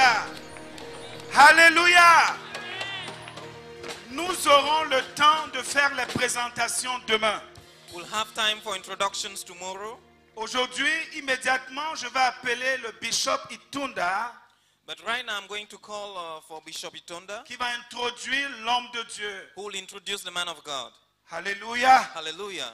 Alléluia. Alléluia. Nous aurons le temps de faire les présentations demain. We'll have time for introductions tomorrow. Aujourd'hui, immédiatement, je vais appeler le bishop Itunda But right now I'm going to call for Bishop Itonda, qui va introduire l'homme de Dieu. who will introduce the man of God. Alléluia. Hallelujah.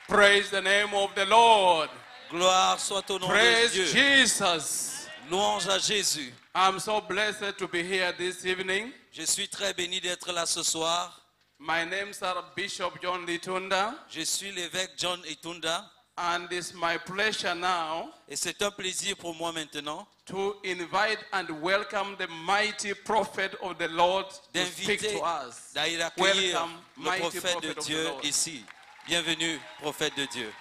Praise the name of the Lord. Gloire soit au nom de Praise Dieu. Jesus. Louange à Jésus. I'm so blessed to be here this evening. Je suis très béni d'être là ce soir. My name is Bishop John Litunda, Je suis l'évêque John Itunda. and it's my pleasure now Et c'est un plaisir pour moi maintenant to invite and welcome the mighty prophet of the Lord to speak d'inviter, to us. d'aller accueillir Welcome, le mighty prophète de prophet of the Dieu Lord. ici. Bienvenue, prophète de Dieu.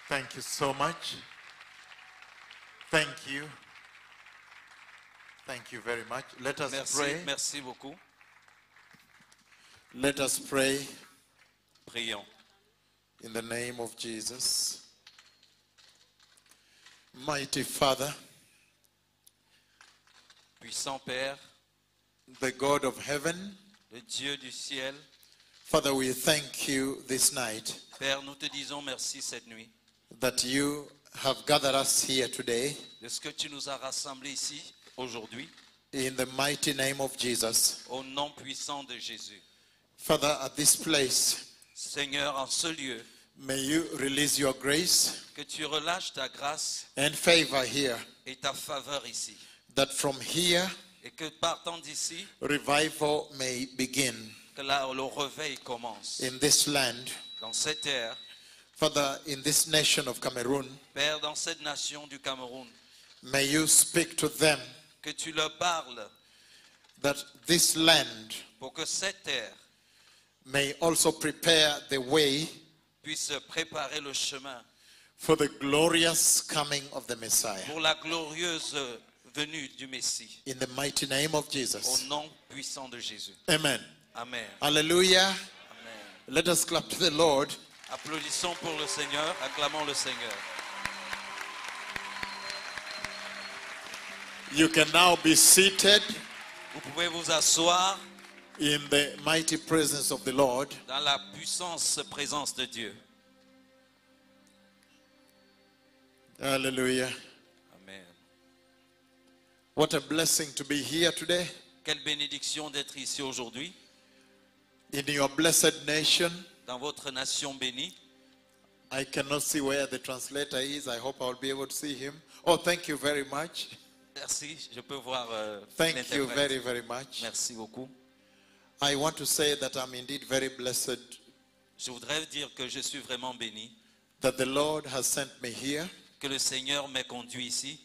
Thank you so much. Thank you. Thank you very much. Let us Merci, pray. merci beaucoup. Let us pray Prions. in the name of Jesus. Mighty Father, Puissant Père, the God of heaven, le Dieu du ciel, Father, we thank you this night Père, nous te disons merci cette nuit that you have gathered us here today de ce que tu nous as rassemblés ici aujourd'hui in the mighty name of Jesus. au nom puissant de Jésus. Father, at this place, Seigneur, en ce lieu, may you release your grace que tu relâches ta grâce and favor here, et ta faveur ici. that from here, Et que partant d'ici, revival may begin que là, le réveil commence. in this land. Dans cette terre, Father, in this nation of Cameroon, Père, dans cette nation du Cameroun, may you speak to them que tu leur parles that this land pour que cette terre may also prepare the way puisse préparer le chemin for the glorious coming of the Messiah. pour la glorieuse venue du Messie. In the mighty name of Au Jesus. nom puissant de Jésus. Amen. Amen. Hallelujah. Amen. Let us clap to the Lord. Applaudissons pour le Seigneur, acclamons le Seigneur. You can now be seated Vous pouvez vous asseoir in the mighty presence of the Lord. dans la puissance présence de Dieu. Hallelujah. Amen. What a blessing to be here today Quelle bénédiction d'être ici aujourd'hui, in your blessed nation. dans votre nation bénie. I cannot see where the translator is. I hope I'll be able to see him. Oh, thank you very much. Merci, je peux voir Thank you l'interprète. very, very much. Merci beaucoup. I want to say that I'm indeed very blessed Je voudrais dire que je suis vraiment béni, that the Lord has sent me here que le Seigneur m'ait conduit ici,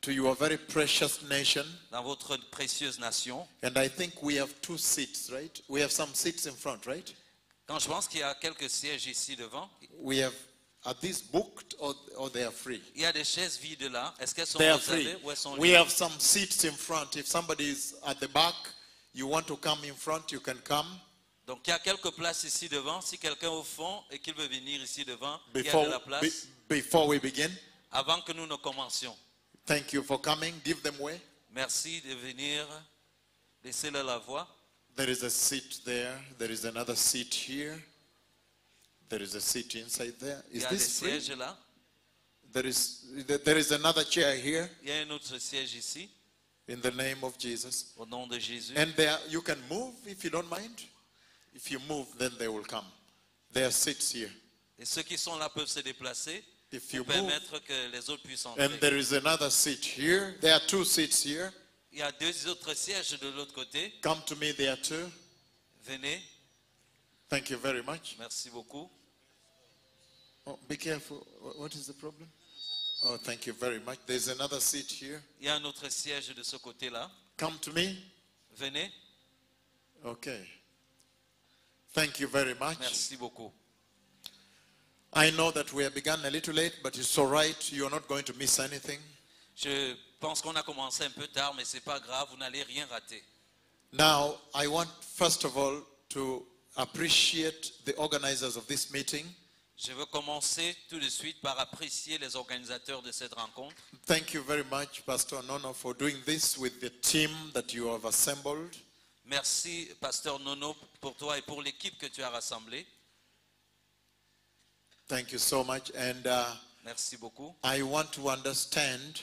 to your very precious nation. dans votre précieuse nation. And I think we have 2 seats, right? We have some seats in front, right? Quand je pense qu'il y a quelques sièges ici devant, We have, are these booked or they are free? il y a des chaises vides là. Est-ce qu'elles sont They are free. réservées ou elles sont We libres? have some seats in front. If somebody is at the back, you want to come in front, you can come. Donc il y a quelques places ici devant. Si quelqu'un est au fond et qu'il veut venir ici devant, il y a Before, de la place. before we begin, Avant que nous ne commencions. thank you for coming. Give them way. Merci de venir. Laissez-le la voix. There is a seat there. There is another seat here. There is a seat inside there. Il Is y a des this free? sièges là. There is another chair here Il y a un autre siège ici. in the name of Jesus. Au nom de Jésus. And there you can move if you don't mind. If you move, then they will come. There are seats here. Et ceux qui sont là peuvent se déplacer If you pour move, permettre que les autres puissent and entrer. there is another seat here. There are 2 seats here. Il y a 2 autres sièges de l'autre côté. Come to me, there are 2. Venez. Thank you very much. Merci beaucoup. Oh, be careful. What is the problem? Oh, thank you very much. There's another seat here. Il y a un autre siège de ce côté-là. Come to me. Venez. Okay. Thank you very much. Merci beaucoup. I know that we have begun a little late, but it's all right. You're not going to miss anything. Je pense qu'on a commencé un peu tard, mais c'est pas grave, vous n'allez rien rater. Now, I want, first of all, to appreciate the organizers of this meeting. Je veux commencer tout de suite par apprécier les organisateurs de cette rencontre. Thank you very much, Pastor Nono, for doing this with the team that you have assembled. Merci, Pasteur Nono, pour toi et pour l'équipe que tu as rassemblée. Thank you so much. And Merci beaucoup. I want to understand,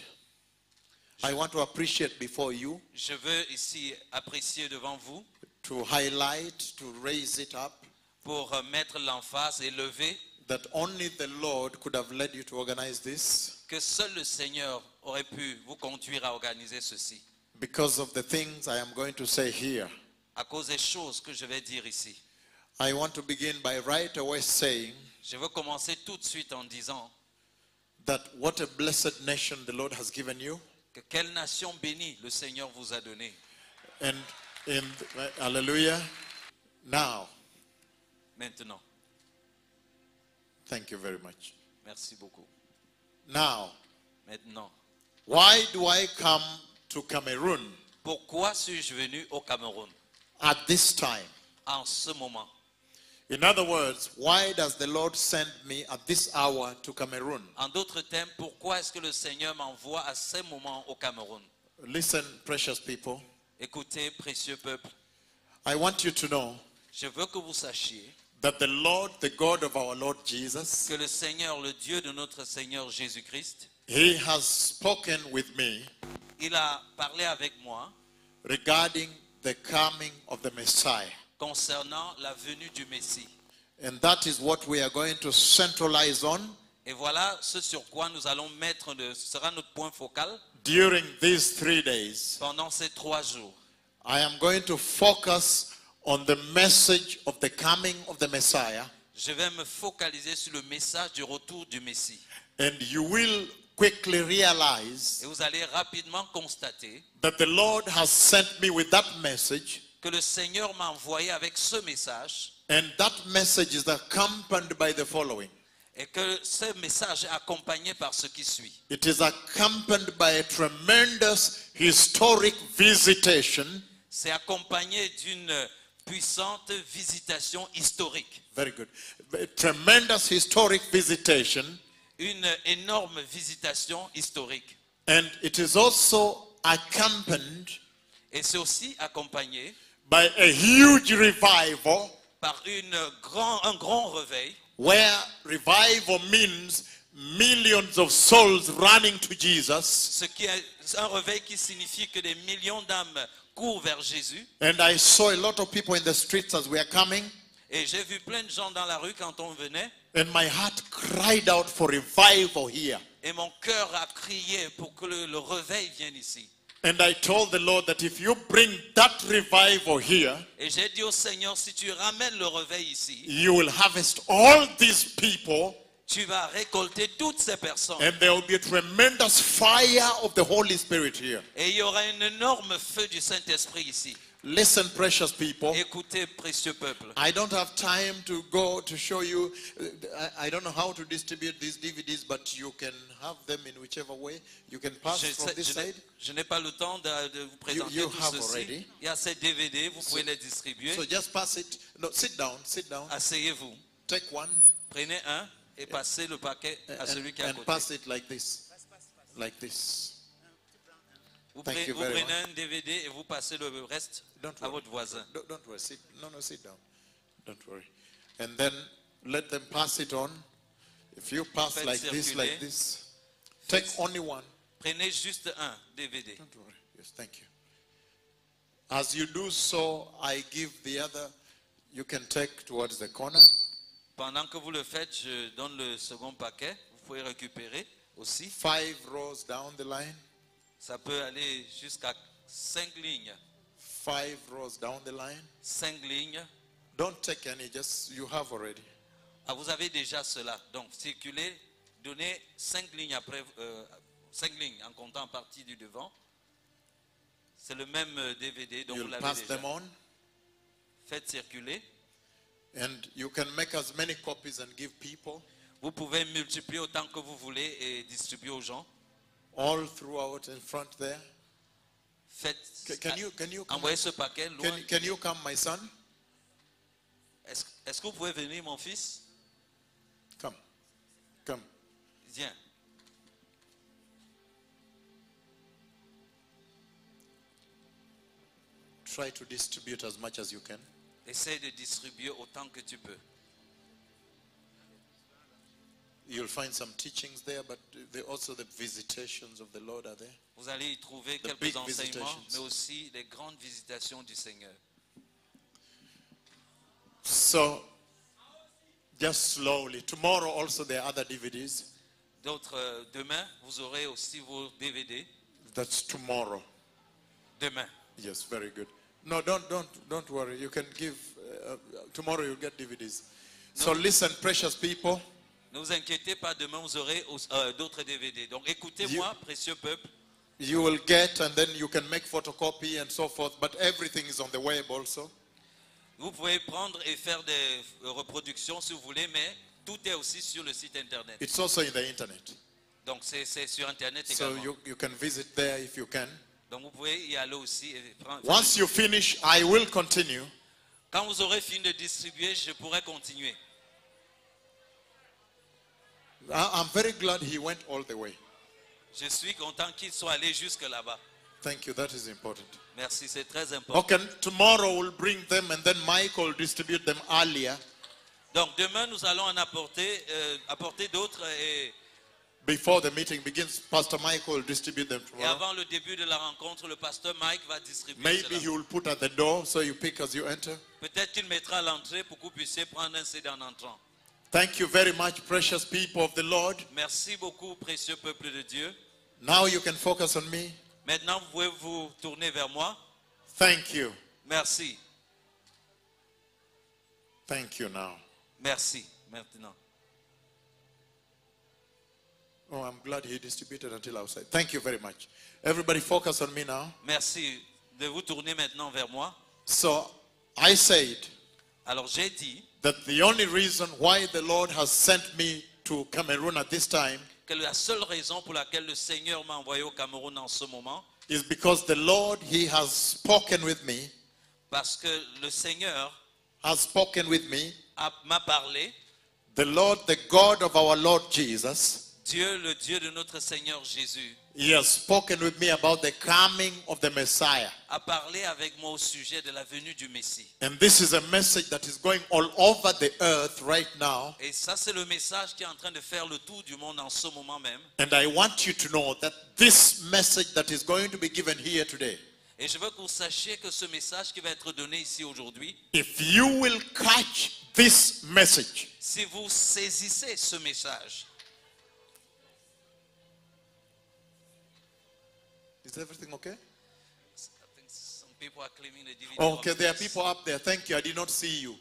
I want to appreciate before you, Je veux ici apprécier devant vous to highlight, to raise it up, pour mettre l'emphase et lever that only the Lord could have led you to organize this que seul le Seigneur aurait pu vous conduire à organiser ceci. because of the things I am going to say here. À cause des choses que je vais dire ici. I want to begin by right away saying Je veux commencer tout de suite en disant that what a blessed nation the Lord has given you. que quelle nation bénie le Seigneur vous a donné. And hallelujah. Now, Maintenant, thank you very much. merci beaucoup. Now, Maintenant, why do I come to Cameroon pourquoi suis-je venu au Cameroun at this time? en ce moment? In other words, why does the Lord send me at this hour to Cameroon? En d'autres termes, pourquoi est-ce que le Seigneur m'envoie à ce moment au Cameroun? Listen, precious people. Écoutez, précieux peuple, I want you to know je veux que vous sachiez that the Lord, the God of our Lord Jesus, que le Seigneur, le Dieu de notre Seigneur Jésus-Christ, He has spoken with me il a parlé avec moi regarding the coming of the Messiah. concernant la venue du Messie. And that is what we are going to centralize on Et voilà ce sur quoi nous allons mettre, ce sera notre point focal during these 3 days. pendant ces 3 jours. I am going to focus on the message of the coming of the Messiah, Je vais me focaliser sur le message du retour du Messie. and you will quickly realize Et vous allez rapidement constater that the Lord has sent me with that message, que le Seigneur m'a envoyé avec ce message and that message is accompanied by the following. et que ce message est accompagné par ce qui suit. It is accompanied by a tremendous historic visitation. C'est accompagné d'une puissante visitation historique. Very good. A tremendous historic visitation. Une énorme visitation historique. And it is also accompanied Et c'est aussi accompagné by a huge revival, par un grand réveil, where revival means millions of souls running to Jesus. ce qui est un réveil qui signifie que des millions d'âmes courent vers Jésus. And I saw a lot of people in the streets as we are coming, Et j'ai vu plein de gens dans la rue quand on venait. and my heart cried out for revival here. Et mon cœur a crié pour que le réveil vienne ici. And I told the Lord that if you bring that revival here, Et j'ai dit au Seigneur, si tu ramènes le réveil ici, you will harvest all these people, tu vas récolter toutes ces personnes. and there will be a tremendous fire of the Holy Spirit here. Et il y aura un énorme feu du Saint-Esprit ici. Listen, precious people. Écoutez, précieux peuple. I don't have time to go to show you. I don't know how to distribute these DVDs, but you can have them in whichever way. You can pass from this side. Je n'ai pas le temps de vous présenter You tout have ceci. already. Il y a ces DVD, vous pouvez les distribuer. So just pass it. No, sit down, sit down. Asseyez-vous. Take one Prenez un et passez le paquet à celui qui est à and côté. pass it like this. Like this. Vous Thank prenez, you vous very prenez un DVD et vous passez le reste Don't à worry. votre voisin. Don't worry. Sit. No, sit down. Don't worry. And then let them pass it on. If you pass Faites like circuler. this, take only one. Prenez juste un DVD. Don't worry. Yes, thank you. As you do so, I give the other. You can take towards the corner. Pendant que vous le faites, je donne le second paquet. Vous pouvez récupérer aussi. 5 rows down the line. Ça peut aller jusqu'à 5 lignes. 5 rows down the line. 5 lignes. Don't take any, just you have already. Ah, vous avez déjà cela. Donc, circulez, donnez 5 lignes après, 5 lignes en comptant à partir du devant. C'est le même DVD, donc vous You'll l'avez pass déjà. them on, Faites circuler. and you can make as many copies and give people Vous pouvez multiplier autant que vous voulez et distribuer aux gens. all throughout in front there. Faites, Can you come? envoyez ce paquet loin. Can you come, my son? Est-ce que vous pouvez venir, mon fils? Come. Come. Viens. Try to distribute as much as you can. Essaye de distribuer autant que tu peux. You'll find some teachings there, but also the visitations of the Lord are there. Vous allez y trouver The quelques big enseignements, visitations. mais aussi les grandes visitations du Seigneur. So, just slowly. Tomorrow also there are other DVDs. D'autres, demain, vous aurez aussi vos DVD. That's tomorrow. Demain. Yes, very good. No, don't worry. You can give. Tomorrow you'll get DVDs. So listen, precious people. Ne vous inquiétez pas, demain vous aurez d'autres DVD. Donc écoutez-moi, précieux peuple. You will get, and then you can make photocopy and so forth. But everything is on the web also. Vous pouvez prendre et faire des reproductions si vous voulez, mais tout est aussi sur le site internet. It's also in the internet. Donc c'est sur internet So également. you can visit there if you can. Donc vous pouvez y aller aussi. Et prendre. Once you finish, I will continue. Quand vous aurez fini de distribuer, je pourrai continuer. I'm very glad he went all the way. Je suis content qu'il soit allé jusque là-bas. Thank you. That is important. Merci, c'est très important. Okay, tomorrow we'll bring them, and then Michael will distribute them earlier. Donc demain, nous allons en apporter d'autres et Before the meeting begins, Pastor Michael will distribute them Et tomorrow. avant le début de la rencontre, le pasteur Mike va distribuer Maybe cela. he will put at the door so you pick as you enter. Peut-être qu'il mettra à l'entrée pour que vous puissiez prendre un CD en entrant. Thank you very much, precious people of the Lord. Merci beaucoup, précieux peuple de Dieu. Now you can focus on me. Maintenant, vous pouvez vous tourner vers moi. Thank you. Merci. Thank you now. Merci. Maintenant. Oh, I'm glad he distributed until outside. Thank you very much. Everybody focus on me now. Merci de vous tourner maintenant vers moi. So I said Alors, j'ai dit that the only reason why the Lord has sent me to Cameroon at this time que la seule raison pour laquelle le Seigneur m'a envoyé au Cameroun en ce moment, is because the Lord, he has spoken with me, parce que le Seigneur m'a parlé, the Lord, the God of our Lord Jesus, Dieu, le Dieu de notre Seigneur Jésus, he has spoken with me about the coming of the Messiah. a parlé avec moi au sujet de la venue du Messie. And this is a message that is going all over the earth right now. Et ça, c'est le message qui est en train de faire le tour du monde en ce moment même. And I want you to know that this message that is going to be given here today, Et je veux que vous sachiez que ce message qui va être donné ici aujourd'hui, if you will catch this message, si vous saisissez ce message, is everything okay? I think some people are claiming the DVD. Okay, there are people up there. Thank you. I did not see you.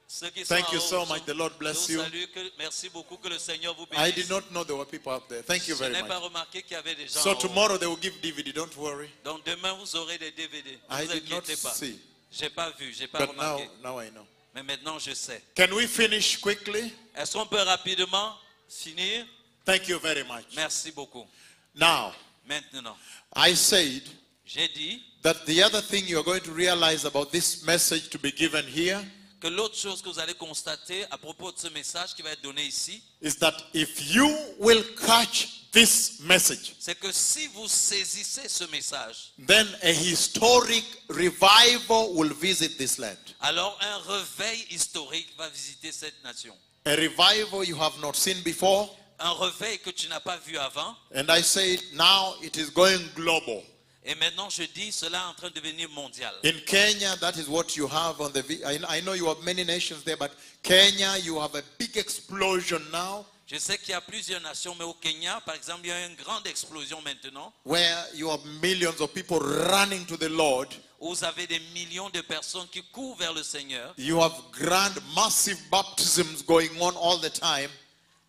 Ceux qui Thank sont you en so haut, much. The Lord bless je vous you. salue, merci beaucoup, que le Seigneur vous I bénisse. did not know there were people up there. Thank you Je very n'ai pas much. remarqué qu'il y avait des gens So en haut. tomorrow they will give DVD. Don't worry. Donc demain, vous aurez des DVD. Ne I vous did not inquiétez pas. see. J'ai pas vu, j'ai pas But now, remarqué. now I know. Mais maintenant, je sais. Can we finish quickly? Est-ce qu'on peut rapidement finir? Thank you very much. Merci beaucoup. Now, Maintenant, I said j'ai dit that the other thing you're going to realize about this message to be given here que l'autre chose que vous allez constater à propos de ce message qui va être donné ici, is that if you will catch this message, c'est que si vous saisissez ce message, then a historic revival will visit this land. alors un réveil historique va visiter cette nation. A revival you have not seen before. Un réveil que tu n'as pas vu avant. And I say now it is going global. Et maintenant, je dis, cela est en train de devenir mondial. In Kenya, that is what you have on the... I know you have many nations there, but Kenya, you have a big explosion now Je sais qu'il y a plusieurs nations, mais au Kenya, par exemple, il y a une grande explosion maintenant, where you have millions of people running to the Lord. où vous avez des millions de personnes qui courent vers le Seigneur. You have grand, massive baptisms going on all the time.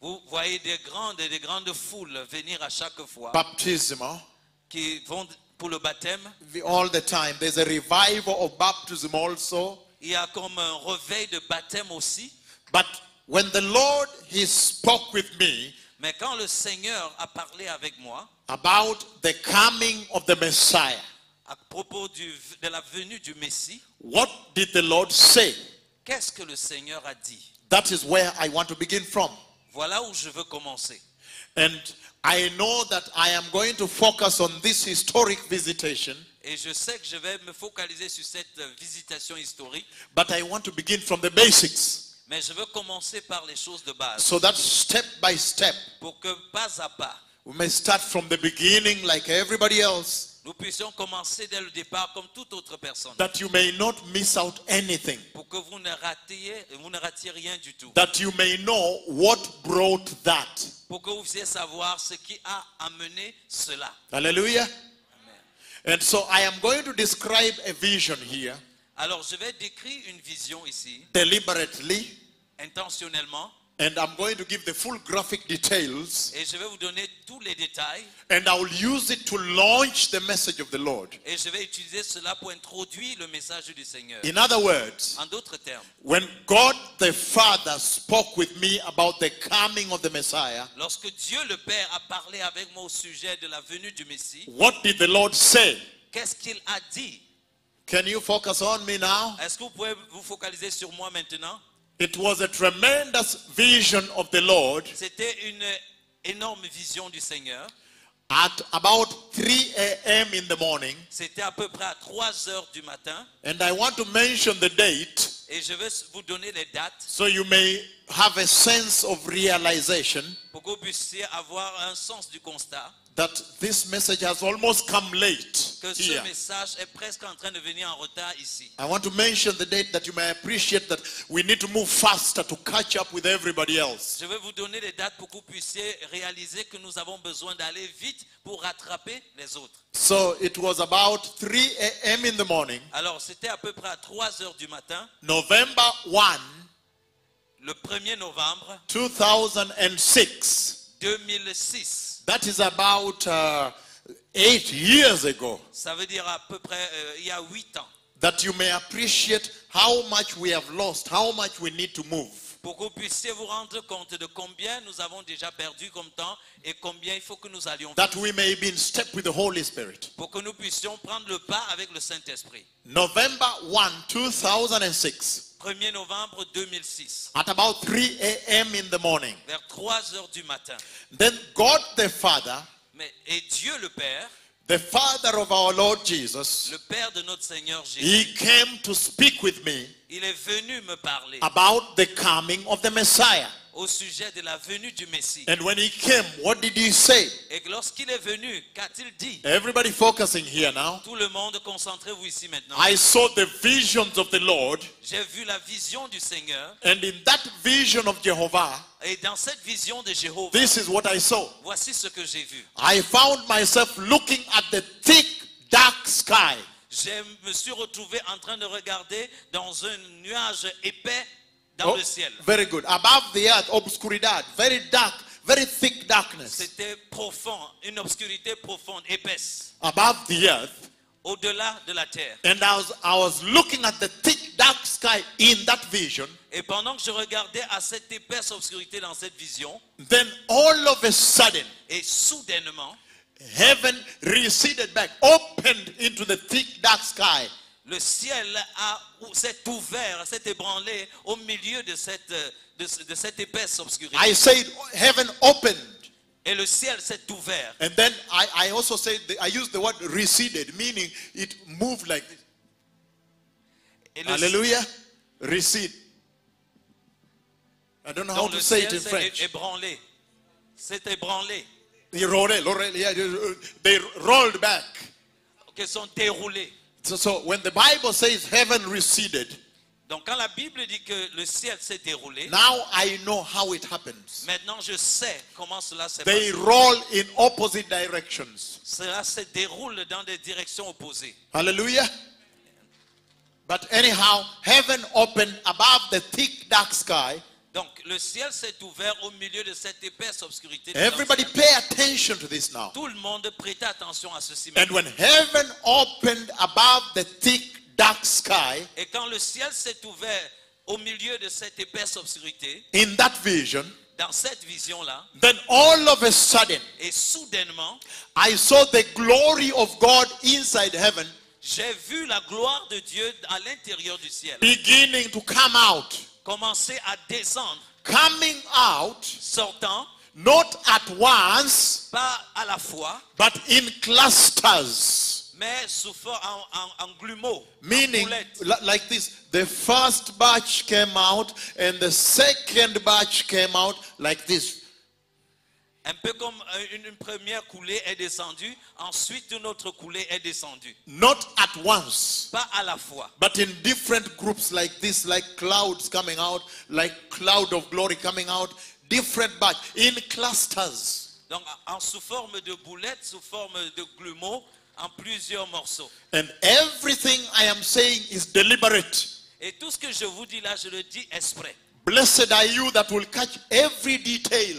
Vous voyez des grandes foules venir à chaque fois, Baptism, huh? qui vont pour le baptême. All the time. There's a revival of baptism also. Il y a comme un réveil de baptême aussi. But when the Lord, he spoke with me Mais quand le Seigneur a parlé avec moi about the coming of the Messiah, à propos de la venue du Messie, what did the Lord say? qu'est-ce que le Seigneur a dit? That is where I want to begin from. Voilà où je veux commencer. And I know that I am going to focus on this historic visitation, Et je sais que je vais me focaliser sur cette visitation historique, but I want to begin from the basics, mais je veux commencer par les choses de base, so that step by step, pour que pas à pas, we may start from the beginning like everybody else, nous puissions commencer dès le départ comme toute autre personne, that you may not miss out anything, pour que vous ne ratiez rien du tout, that you may know what brought that. pour que vous puissiez savoir ce qui a amené cela. Hallelujah. And so I am going to describe a vision here, Alors je vais décrire une vision ici, deliberately, intentionnellement, and I'm going to give the full graphic details, et je vais vous donner tous les détails, and I will use it to launch the message of the Lord. et je vais utiliser cela pour introduire le message du Seigneur. In other words, En d'autres termes, when God the Father spoke with me about the coming of the Messiah, lorsque Dieu le Père a parlé avec moi au sujet de la venue du Messie, what did the Lord say? qu'est-ce qu'il a dit? Can you focus on me now? Est-ce que vous pouvez vous focaliser sur moi maintenant? It was a tremendous vision of the Lord C'était une énorme vision du Seigneur. at about 3 a.m. in the morning, C'était à peu près à 3 heures du matin. and I want to mention the date Et je vais vous donner les dates so you may have a sense of realization pour que vous puissiez avoir un sens du constat that this message has almost come late que ce here. message est presque en train de venir en retard ici. I want to mention the date that you may appreciate that we need to move faster to catch up with everybody else. Je vais vous donner les dates pour que vous puissiez réaliser que nous avons besoin d'aller vite pour rattraper les autres. So it was about 3 a.m. in the morning, Alors c'était à peu près à 3 heures du matin, November 1, le 1er novembre 2006. 2006. That is about 8 years ago. Ça veut dire à peu près il y a 8 ans. That you may appreciate how much we have lost, how much we need to move. Pour que vous puissiez vous rendre compte de combien nous avons déjà perdu comme temps et combien il faut que nous allions That vite. we may be in step with the Holy Spirit. Pour que nous puissions prendre le pas avec le Saint-Esprit. November 1, 2006, 1er novembre 2006, at about 3 a.m. in the morning. vers 3 heures du matin. Then God the Father, Et Dieu le Père, the Father of our Lord Jesus, le Père de notre Seigneur Jésus, He came to speak with me il est venu me parler about the coming of the Messiah. au sujet de la venue du Messie. And when He came, what did He say? Et lorsqu'il est venu, qu'a-t-il dit? Everybody focusing here now. Tout le monde, concentrez-vous ici maintenant. I saw the visions of the Lord, J'ai vu la vision du Seigneur, and in that vision of Jehovah, et dans cette vision de Jéhovah, this is what I saw. voici ce que j'ai vu. I found myself looking at the thick, dark sky. Je me suis retrouvé en train de regarder dans un nuage épais dans le ciel. Very good. Above the earth, obscuridad, very dark, very thick darkness. C'était profond, une obscurité profonde, épaisse, Above the earth. au-delà de la terre. And I was looking at the thick, dark sky in that vision. Et pendant que je regardais à cette épaisse obscurité dans cette vision, Then all of a sudden, et soudainement, heaven receded back, opened into the thick, dark sky. le ciel s'est ouvert, s'est ébranlé au milieu de cette épaisse obscurité. I said heaven opened. Et le ciel s'est ouvert. And then I also said, I used the word receded, meaning it moved like this. Et le, Hallelujah. Recede. I don't know how donc to le say it ciel in s'est French. ébranlé. S'est ébranlé. They rolled back. Qui sont déroulés. So when the Bible says heaven receded, Donc quand la Bible dit que le ciel s'est déroulé, now I know how it happens. maintenant je sais comment cela s'est They passé. roll in opposite directions. Cela se déroule dans des directions opposées. Hallelujah. But anyhow, heaven opened above the thick dark sky. Donc le ciel s'est ouvert au milieu de cette épaisse obscurité. Everybody pay attention to this now. Tout le monde prêtait attention à ceci. And maintenant. when heaven opened above the thick dark sky, Et quand le ciel s'est ouvert au milieu de cette épaisse obscurité, in that vision, dans cette vision-là, then all of a sudden, et soudainement, I saw the glory of God inside heaven. j'ai vu la gloire de Dieu à l'intérieur du ciel beginning to come out. commencer à descendre, Coming out, sortant, not at once, pas à la fois, but in clusters. mais sous forme en grumeaux, en Meaning, boulettes. like this, the first batch came out and the second batch came out like this. Un peu comme une première coulée est descendue, ensuite une autre coulée est descendue. Not at once, Pas à la fois, but in different groups like this, like clouds coming out, like cloud of glory coming out, different batch, in clusters. donc sous forme de boulettes, sous forme de grumeaux, en plusieurs morceaux. And everything I am saying is deliberate. Et tout ce que je vous dis là, je le dis exprès. Blessed are you that will catch every detail.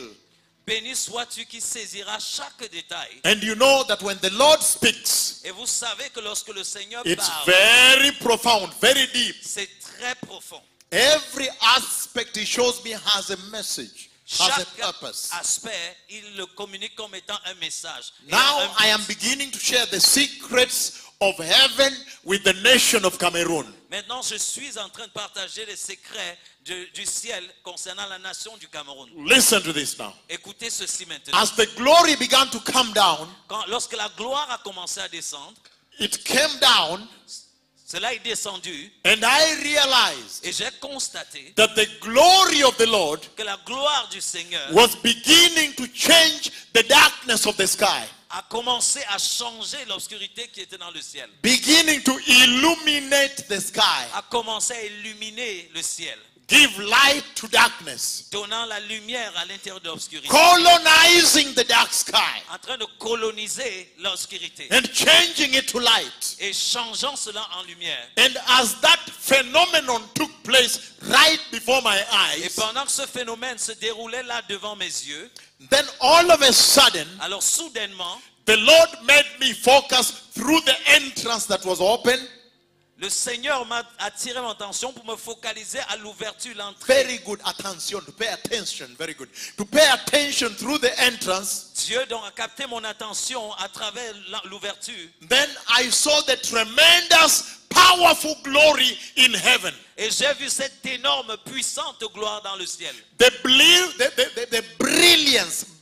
Béni sois-tu qui saisira chaque détail. And you know that when the Lord speaks, Et vous savez que lorsque le Seigneur it's parle, very profound, very deep. c'est très profond. Every aspect he shows me has a message, has a Chaque purpose. aspect, il le communique comme étant un message. Et Now un I am beginning to share the secrets of heaven with the nation of Cameroon. Maintenant, je suis en train de partager les secrets du ciel concernant la nation du Cameroun. Listen to this now. Écoutez ceci maintenant. As the glory began to come down, Lorsque la gloire a commencé à descendre, it came down, cela est descendu and I realized et j'ai constaté that the glory of the Lord que la gloire du Seigneur was beginning to change the darkness of the sky, a commencé à changer l'obscurité qui était dans le ciel, beginning to illuminate the sky, a commencé à illuminer le ciel, give light to darkness, donnant la lumière à l'intérieur de l'obscurité, colonizing the dark sky en train de coloniser l'obscurité and changing it to light. et changeant cela en lumière. And as that phenomenon took place right before my Et eyes, pendant que ce phénomène se déroulait là devant mes yeux, then all of a sudden, alors soudainement, the Lord made me focus through the entrance that was open. le Seigneur m'a attiré mon attention pour me focaliser à l'ouverture, l'entrée. Very good attention, to pay attention, very good. To pay attention through the entrance. Dieu donc a capté mon attention à travers l'ouverture. Then I saw the tremendous, powerful glory in heaven. Et j'ai vu cette énorme, puissante gloire dans le ciel. The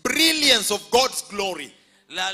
brilliance of God's glory. La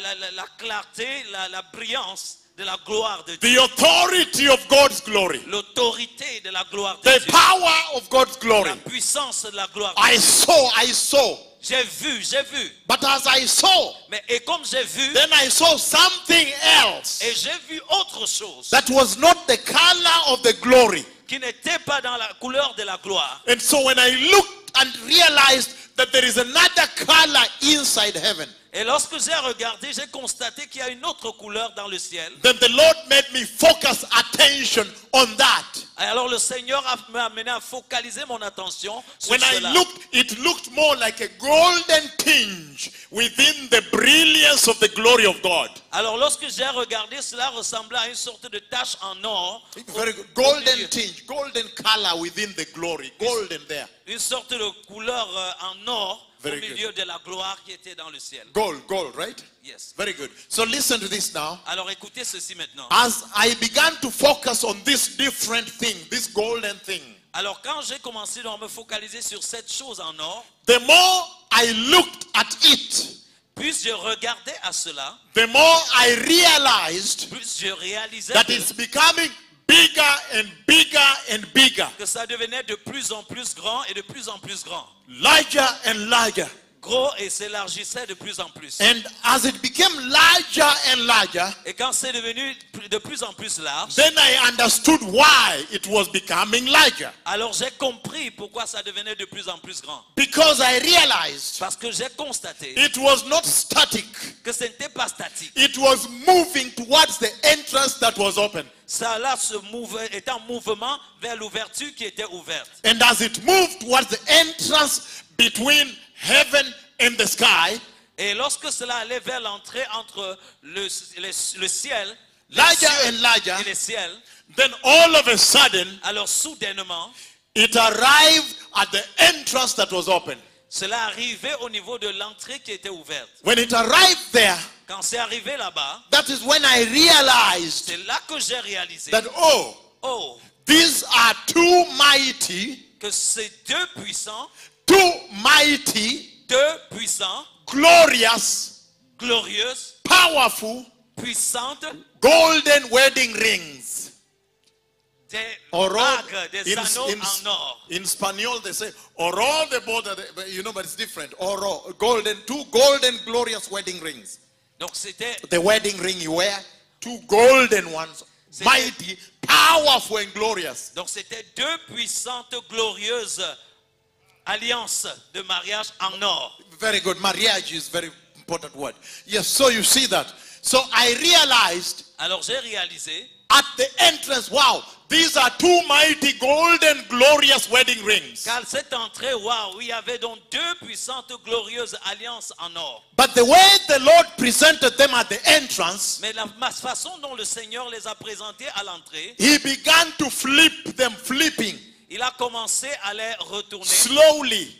clarté, la brillance de la gloire de The Dieu. authority of God's glory. L'autorité de la gloire de The Dieu. power of God's glory. La puissance de la gloire de I Dieu. saw. J'ai vu. But as I saw, Et comme j'ai vu, then I saw something else et j'ai vu autre chose that was not the color of the glory. qui n'était pas dans la couleur de la gloire. And so when I looked and realized that there is another color inside heaven, Et lorsque j'ai regardé, j'ai constaté qu'il y a une autre couleur dans le ciel. then the Lord made me focus attention on that. Et alors le Seigneur m'a amené à focaliser mon attention sur When I cela. looked, it looked more like a golden tinge within the brilliance of the glory of God. Alors lorsque j'ai regardé, cela ressemblait à une sorte de tache en or. Very good. Au Golden milieu. tinge, golden color within the glory. Golden there. Une sorte de couleur en or Very au good. milieu de la gloire qui était dans le ciel. Gold, right? Yes. Very good. So listen to this now. Alors écoutez ceci maintenant. As I began to focus on this different thing, this golden thing, Alors quand j'ai commencé à me focaliser sur cette chose en or, the more I looked at it, plus je regardais à cela, the more I realized plus je réalisais that it's becoming bigger and bigger and bigger, que ça devenait de plus en plus grand et de plus en plus grand. larger and larger. Gros et s'élargissait de plus en plus. And as it became larger and larger, Et quand c'est devenu de plus en plus large, then I understood why it was becoming larger. alors j'ai compris pourquoi ça devenait de plus en plus grand. Because I realized Parce que j'ai constaté it was not static. que ce n'était pas statique. It was moving towards the entrance that was open. Ça là était en mouvement vers l'ouverture qui était ouverte. And as it moved towards the entrance between heaven and the sky, Et lorsque cela allait vers l'entrée entre le ciel, les larger cieux and larger, et les ciels, then all of a sudden alors soudainement, it arrived at the entrance that was open. cela arrivait au niveau de l'entrée qui était ouverte. When it arrived there, Quand c'est arrivé là-bas, that is when I realized c'est là que j'ai réalisé, that, oh, oh, these are too mighty, que ces deux puissants, glorious, glorieuses, powerful, puissantes, golden wedding rings. des Oro, bagues, des anneaux en or. in Spanish they say oro de boda, you know, but it's different. Oro, golden, two golden glorious wedding rings. Donc c'était The wedding ring you wear, two golden ones, mighty, powerful and glorious. donc c'était deux puissantes, glorieuses alliances de mariage en or. Very good. Marriage is very important word. Yes, so you see that. So I realized Alors j'ai réalisé, at the entrance, wow, these are two mighty golden glorious wedding rings. qu'à cette entrée, waouh, il y avait donc deux puissantes, glorieuses alliances en or. But the way the Lord presented them at the entrance, Mais la façon dont le Seigneur les a présentés à l'entrée, he began to flip them, flipping il a commencé à les retourner slowly.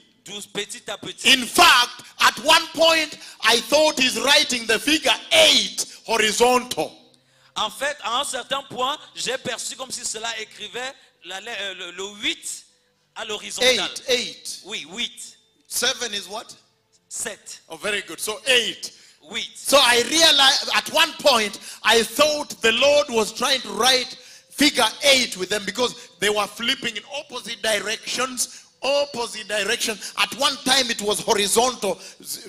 petit à petit. In fact, at one point, I thought he's writing the figure 8 horizontal. En fait, à un certain point, j'ai perçu comme si cela écrivait le 8 à l'horizontale. 8. Oui, 8. 7 is what? 7. Oh, very good. So 8. 8. So I realized at one point, I thought the Lord was trying to write figure 8 with them because they were flipping in opposite directions. At one time it was horizontal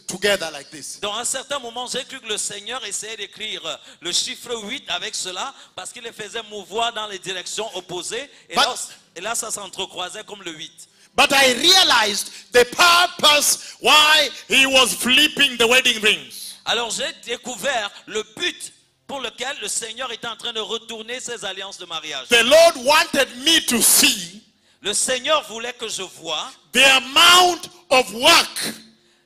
together like this. Dans un certain moment, j'ai cru que le Seigneur essayait d'écrire le chiffre 8 avec cela parce qu'il les faisait mouvoir dans les directions opposées. Et là, ça s'entrecroisait comme le 8. But I realized the purpose why he was flipping the wedding rings. Alors j'ai découvert le but pour lequel le Seigneur était en train de retourner ses alliances de mariage. The Lord wanted me to see Le Seigneur voulait que je voie the amount of work.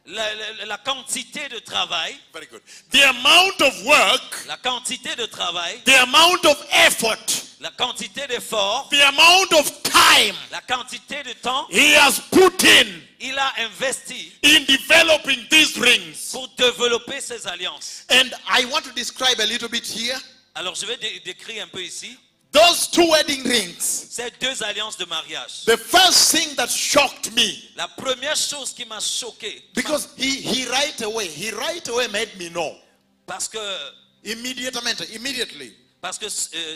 la quantité de travail, Very good. The amount of work, la quantité de travail, the amount of effort, la quantité d'effort, the amount of time la quantité de temps he has put in il a investi developing these rings. pour développer ses alliances. And I want to describe a little bit here. Alors je vais décrire un peu ici Those two wedding rings. ces deux alliances de mariage. The first thing that shocked me, La première chose qui m'a choqué, because he right away made me know. parce que Immediately.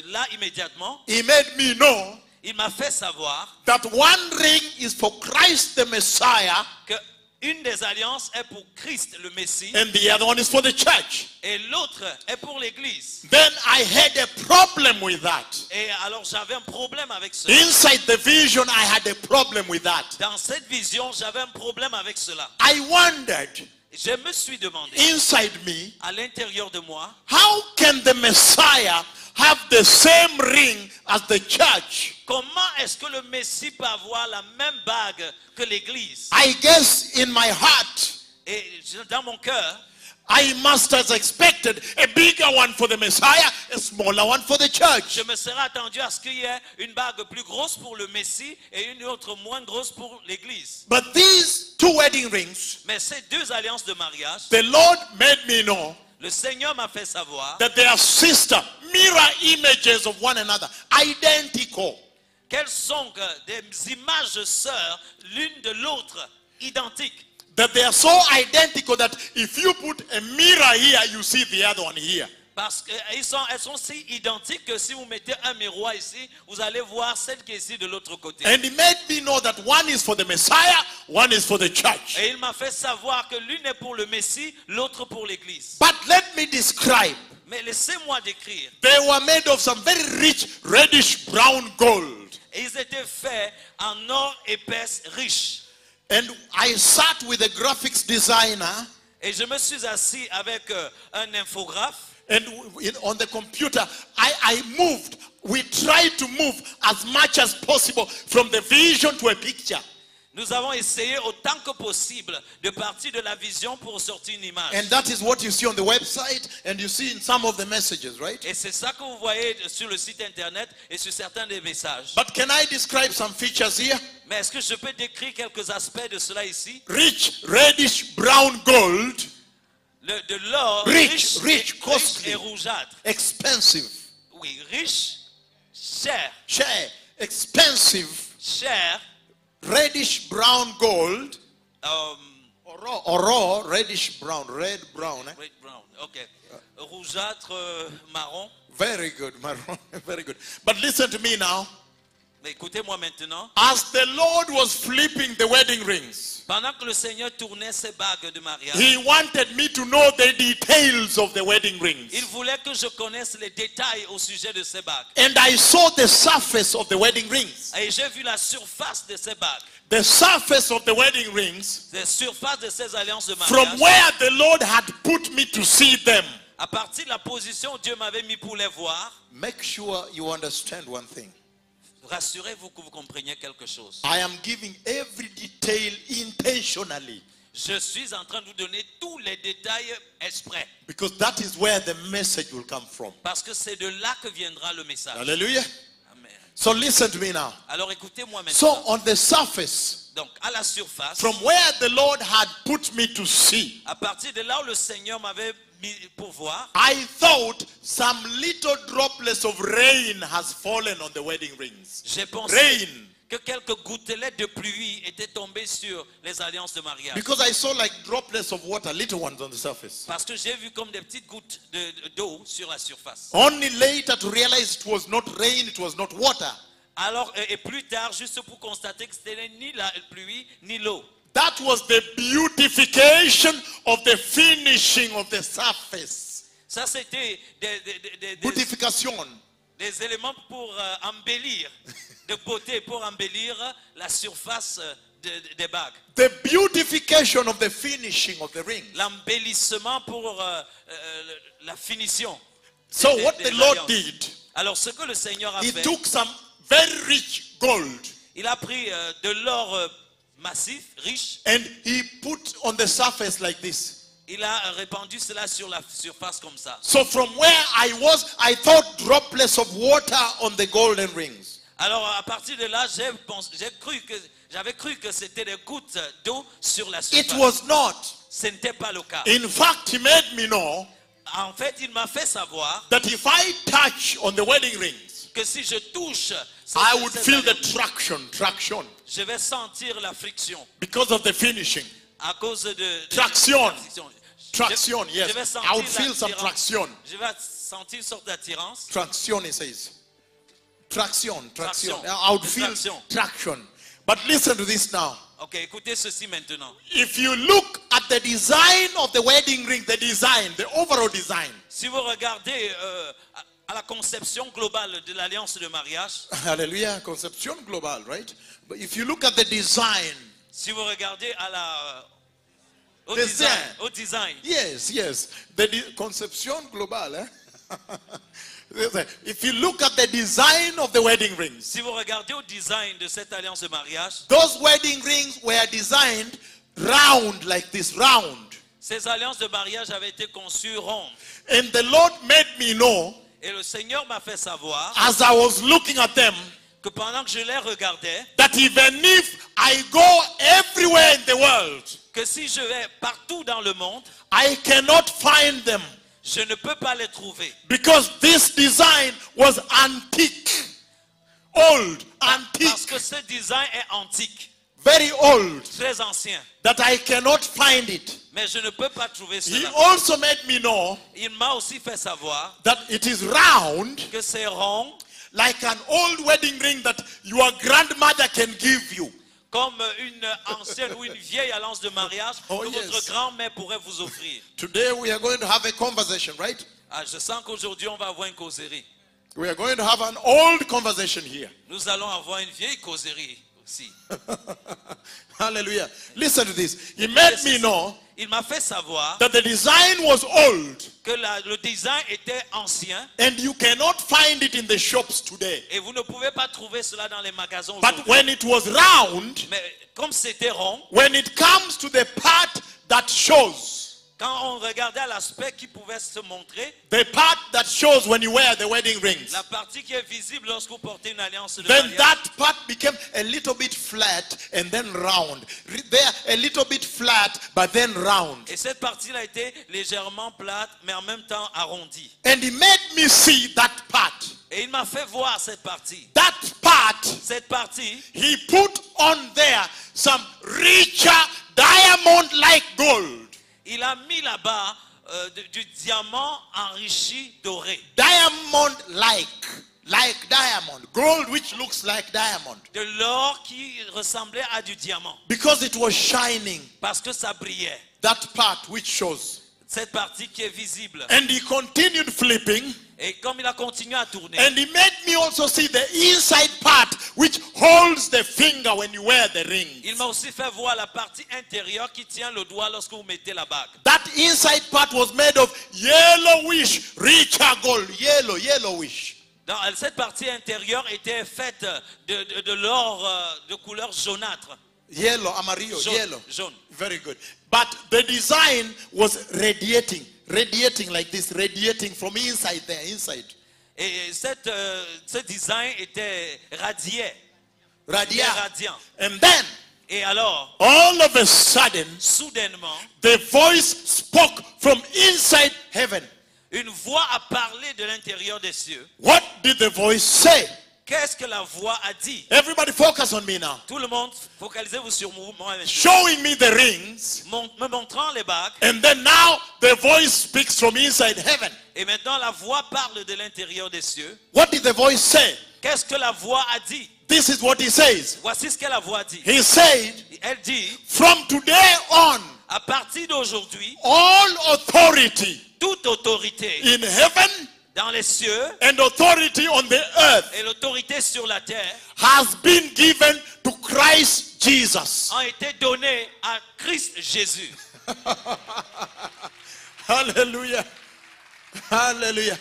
là immédiatement, He made me know il m'a fait savoir that one ring is for Christ the Messiah que une des alliances est pour Christ le Messie and the other one is for the church. et l'autre est pour l'Église. Then I had a problem with that. Et alors j'avais un problème avec cela. Inside the vision, I had a problem with that. Dans cette vision, j'avais un problème avec cela. I wondered Je me suis demandé, inside me, à l'intérieur de moi, how can the Messiah have the same ring as the church? comment est-ce que le Messie peut avoir la même bague que l'Église? I guess in my heart, Et dans mon cœur, I must have expected a bigger one for the Messiah, a smaller one for the church. je me serais attendu à ce qu'il y ait une bague plus grosse pour le Messie et une autre moins grosse pour l'Église. But these two wedding rings, Mais ces deux alliances de mariage, the Lord made me know le Seigneur m'a fait savoir that they are sister, mirror images of one another, identical. qu'elles sont des images sœurs l'une de l'autre, identiques. That they are so identical that if you put a mirror here, you see the other one here. Parce qu'elles sont si identiques que si vous mettez un miroir ici, vous allez voir celle qui est ici de l'autre côté. And he made me know that one is for the Messiah, one is for the church. Et il m'a fait savoir que l'une est pour le Messie, l'autre pour l'Église. But let me describe. Mais laissez-moi décrire. They were made of some very rich reddish brown gold. Et ils étaient faits en or épaisse riche. And I sat with a graphics designer, Et je me suis assis avec un infographe. and on the computer, I moved. We tried to move as much as possible from the vision to a picture. Nous avons essayé autant que possible de partir de la vision pour sortir une image. And that is what you see on the website, and you see in some of the messages, right? Et c'est ça que vous voyez sur le site internet et sur certains des messages. But can I describe some features here? Mais est-ce que je peux décrire quelques aspects de cela ici? Rich reddish brown gold, De l'or Rich, riche costly. et rougeâtre. expensive. Oui, riche, cher, Share, expensive, cher, reddish brown gold, euh, or raw, reddish brown, red brown. red brown, ok. Rougeâtre, marron. Very good, Maron. Very good. But listen to me now. Mais écoutez-moi maintenant. As the Lord was flipping the wedding rings, Pendant que le Seigneur tournait ses bagues de mariage, He wanted me to know the details of the wedding rings. il voulait que je connaisse les détails au sujet de ces bagues. And I saw the surface of the wedding rings. Et j'ai vu la surface de ces bagues, The surface of the wedding rings, la surface de ces alliances de from mariage. where the Lord had put me to see them. À partir de la position où Dieu m'avait mis pour les voir, Make sure you understand one thing. rassurez-vous que vous compreniez quelque chose. I am giving every detail intentionally, Je suis en train de vous donner tous les détails exprès. because that is where the message will come from. Parce que c'est de là que viendra le message. Hallelujah. Amen. So listen to me now. Alors écoutez-moi So maintenant. on the surface, Donc à la surface, from where the Lord had put me to see, à partir de là où le Seigneur m'avait mis pour voir, I thought some little droplets of rain has fallen on the wedding rings. j'ai pensé Rain. que quelques gouttelettes de pluie étaient tombées sur les alliances de mariage. Because I saw like droplets of water, little ones on the surface. Parce que j'ai vu comme des petites gouttes d'eau sur la surface. Only later to realize it was not rain, it was not water. Alors, et plus tard, juste pour constater que ce n'était ni la pluie, ni l'eau. That was the beautification of the finishing of the surface. Ça, c'était Beautification. des éléments pour embellir, de beauté, pour embellir la surface des bagues. The beautification of the finishing of the ring. L'embellissement pour la finition. So des- what des the Lord alliances. did, Alors, ce que le Seigneur a He fait, took some very rich gold il a pris de l'or massif, riche, and He put on the surface like this. il a répandu cela sur la surface comme ça. So from where I was, I thought droplets of water on the golden rings. Alors, à partir de là, j'avais cru que c'était des gouttes d'eau sur la surface. It was not. Ce n'était pas le cas. In fact, He made me know En fait, il m'a fait savoir that if I touch on the wedding rings, que si je touche I would ces feel the alliances, traction je vais sentir la friction because of the finishing. à cause de Traction. la friction. Traction, Je vais yes. sentir I would feel some l'attirance. traction. Je vais sentir une sorte d'attirance. Traction, he says. Traction. Traction. I would feel Traction. traction. But listen to this now. Ok, écoutez ceci maintenant. If you look at the design of the wedding ring, the overall design. Si vous regardez à la conception globale de l'alliance de mariage, Hallelujah. Conception global, right? But if you look at the design, si vous regardez au Design. design, yes. Conception global, eh? If you look at the design of the wedding rings, si vous regardez au design de cette alliance de mariage, those wedding rings were designed round like this, round. ces alliances de mariage avaient été conçues rondes. And the Lord made me know, Et le Seigneur m'a fait savoir as I was looking at them, que pendant que je les regardais, that even if I go everywhere in the world, que si je vais partout dans le monde, I cannot find them je ne peux pas les trouver. because this design was antique, old, Parce antique, que ce design est antique, very old, très ancien. that I cannot find it. Mais je ne peux pas trouver He cela. also made me know Il m'a aussi fait savoir that it is round que c'est rond, like an old wedding ring that your grandmother can give you. comme une ancienne ou une vieille alliance de mariage Oh, que yes. votre grand-mère pourrait vous offrir. Today we are going to have a conversation, right? Ah, je sens qu'aujourd'hui on va avoir une causerie. We are going to have an old conversation here. Nous allons avoir une vieille causerie aussi. Hallelujah. Listen to this. He made me know Il m'a fait savoir that the design was old que le design était ancien and you cannot find it in the shops today. et vous ne pouvez pas trouver cela dans les magasins But aujourd'hui. when it was round, Mais comme c'était rond, when it comes to the part that shows, quand on regardait à l'aspect qui pouvait se montrer, the part that shows when you wear the wedding rings, la partie qui est visible lorsque vous portez une alliance de then mariage, that part became a little bit flat and then round. There, a little bit flat, but then round. et cette partie-là a été légèrement plate, mais en même temps arrondie. And he made me see that part. Et il m'a fait voir cette partie. That part, Cette partie, he put on there some richer diamond-like gold. il a mis là-bas du diamant enrichi doré. Diamond-like. Like diamond. Gold which looks like diamond. De l'or qui ressemblait à du diamant. Because it was shining. Parce que ça brillait. That part which shows. Cette partie qui est visible. And he continued flipping. Et comme il a continué à tourner, And he made me also see the inside part which holds the finger when you wear the ring. il m'a aussi fait voir la partie intérieure qui tient le doigt lorsque vous mettez la bague. That inside part was made of yellowish, richer gold. Yellowish. Dans cette partie intérieure était faite de l'or de couleur jaunâtre. Yellow, amarillo, Jaune, yellow. jaune. Very good. But the design was radiating like this, radiating from inside there, inside. Et ce design était radiant. Radiant. And then, Et alors, all of a sudden, soudainement, the voice spoke from inside heaven. une voix a parlé de l'intérieur des cieux. What did the voice say? Qu'est-ce que la voix a dit? Everybody focus on me now. Tout le monde, focalisez-vous sur moi maintenant. Showing me the rings. Me montrant les bagues. And then now the voice speaks from inside heaven. Et maintenant la voix parle de l'intérieur des cieux. What did the voice say? Qu'est-ce que la voix a dit? This is what he says. Voici ce que la voix dit. He said, Elle dit, from today on, à partir d'aujourd'hui, all authority toute autorité in heaven dans les cieux and authority on the earth et l'autorité sur la terre has been given to Christ Jesus. ont été données à Christ Jésus. Hallelujah. Hallelujah.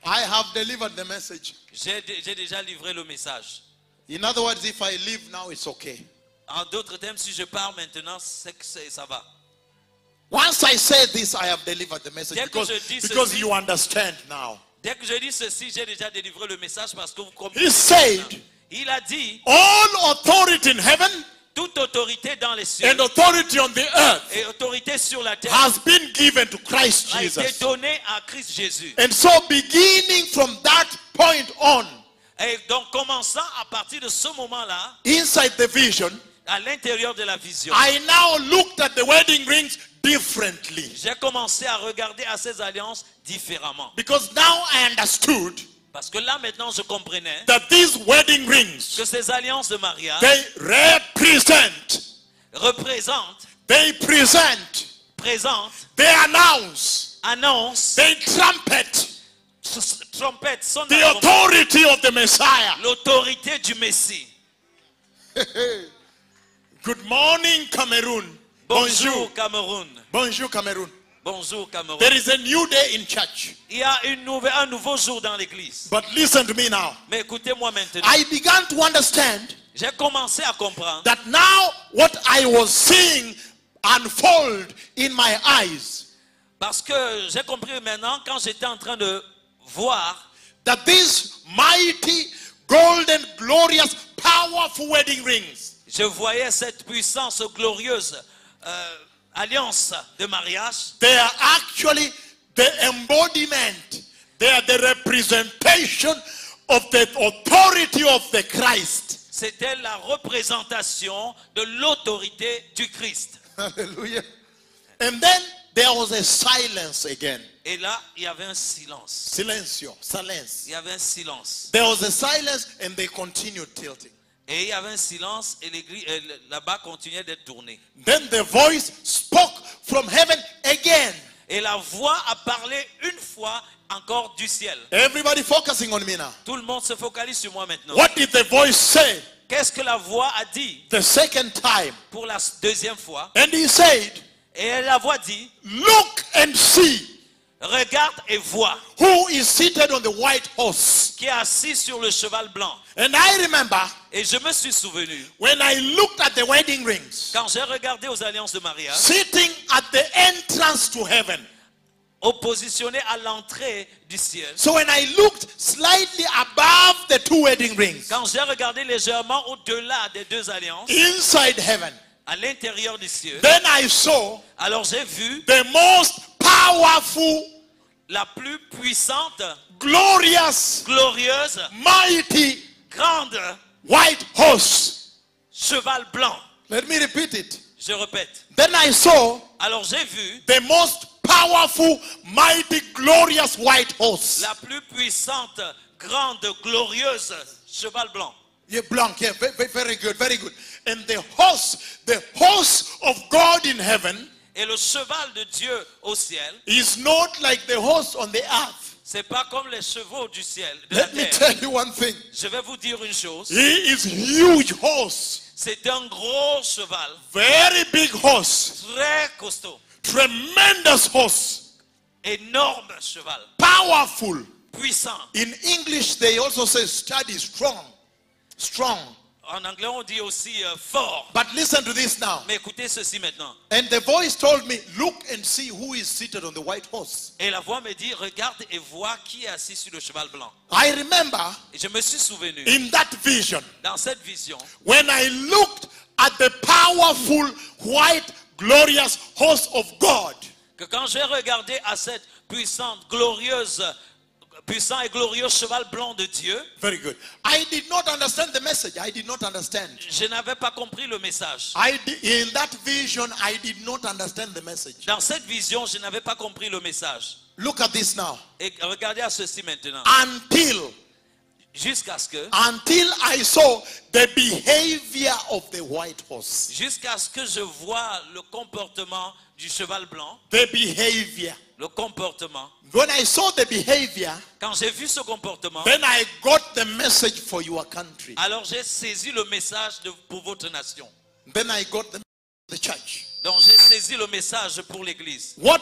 I have delivered the message. J'ai déjà livré le message. In other words, if I leave now, it's okay. En d'autres termes, si je pars maintenant, c'est que ça va. Once I say this, I have delivered the message Dès que because, je dis because ceci- you understand now. Dès que je dis ceci, j'ai déjà délivré le message parce que vous He comprenez. said, Il a dit, all authority in heaven toute autorité dans les cieux and authority on the earth et autorité sur la terre has been given to Christ a été Jesus. donnée à Christ Jésus. And so beginning from that point on, Et donc, commençant à partir de ce moment-là, inside the vision, à l'intérieur de la vision, I now looked at the wedding rings differently. j'ai commencé à regarder à ces alliances différemment. Because now I understood Parce que là, maintenant, je comprenais that these wedding rings, que ces alliances de mariage they représentent, present, they announce, annoncent, they trumpet trompette, sonne the authority of the Messiah. l'autorité du Messie. Good morning, Cameroon. Bonjour Cameroun. Bonjour, Cameroon. Bonjour Cameroun. There is a new day in church. Il y a un nouveau jour dans l'église. But listen to me now. Mais écoutez-moi maintenant. I began to understand J'ai commencé à comprendre that now what I was seeing unfold in my eyes, parce que j'ai compris maintenant quand j'étais en train de voir that these mighty, golden, glorious, powerful wedding rings, je voyais cette puissance glorieuse alliance de mariage. they are actually the embodiment, they are the representation of the authority of the Christ. C'était la représentation de l'autorité du Christ. Hallelujah. And then there was a silence again. Et là, il y avait un silence. Silencio, silence. Il y avait un silence. There was a silence and they continued tilting. Et il y avait un silence et l'église là-bas continuait d'être tournée. Then the voice spoke from heaven again. Et la voix a parlé une fois encore du ciel. Everybody focusing on me now. Tout le monde se focalise sur moi maintenant. What did the voice say Qu'est-ce que la voix a dit the second time? pour la deuxième fois? And he said, Et la voix dit, look and see regarde et vois who is seated on the white horse. qui est assis sur le cheval blanc. And I remember Et je me suis souvenu, when I looked at the wedding rings, quand j'ai regardé aux alliances de mariage, sitting at the entrance to heaven. positionné à l'entrée du ciel. So when I looked slightly above the two wedding rings, Quand j'ai regardé légèrement au-delà des deux alliances, inside heaven, à l'intérieur du ciel, then I saw alors j'ai vu the most powerful, la plus puissante, glorious, glorieuse, mighty grande white horse. cheval blanc. Let me repeat it. Je répète. Then I saw Alors j'ai vu the most powerful, mighty, glorious white horse. la plus puissante, grande, glorieuse cheval blanc. Yeah, blank. Yeah, very good, very good. And the horse of God in heaven Et le cheval de Dieu au ciel, is not like the horse on the earth. c'est pas comme les chevaux du ciel, de la Let me terre. tell you one thing. Je vais vous dire une chose. He is huge horse, C'est un gros cheval, very big horse, très costaud, tremendous horse, énorme cheval, powerful. puissant. In English, they also say sturdy, strong. En anglais, on dit aussi fort. But listen to this now. Mais écoutez ceci maintenant. And the voice told me, look and see who is seated on the white horse. Et la voix me dit, regarde et vois qui est assis sur le cheval blanc. I remember Et je me suis souvenu, in that vision, dans cette vision, when I looked at the powerful, white, glorious horse of God, que quand j'ai regardé à cette puissante, puissant et glorieux cheval blanc de Dieu, very good. I did not understand the message. I did not understand. je n'avais pas compris le message. In that vision, I did not understand the message. Dans cette vision, je n'avais pas compris le message. Look at this now. Et regardez à ceci maintenant. Until Jusqu'à I saw the behavior of the white horse. ce que je vois le comportement du cheval blanc, The behavior. le comportement. When I saw the behavior, Quand j'ai vu ce comportement, then I got the message for your country. alors j'ai saisi le message pour votre nation. Then I got the church. Donc j'ai saisi le message pour l'église. What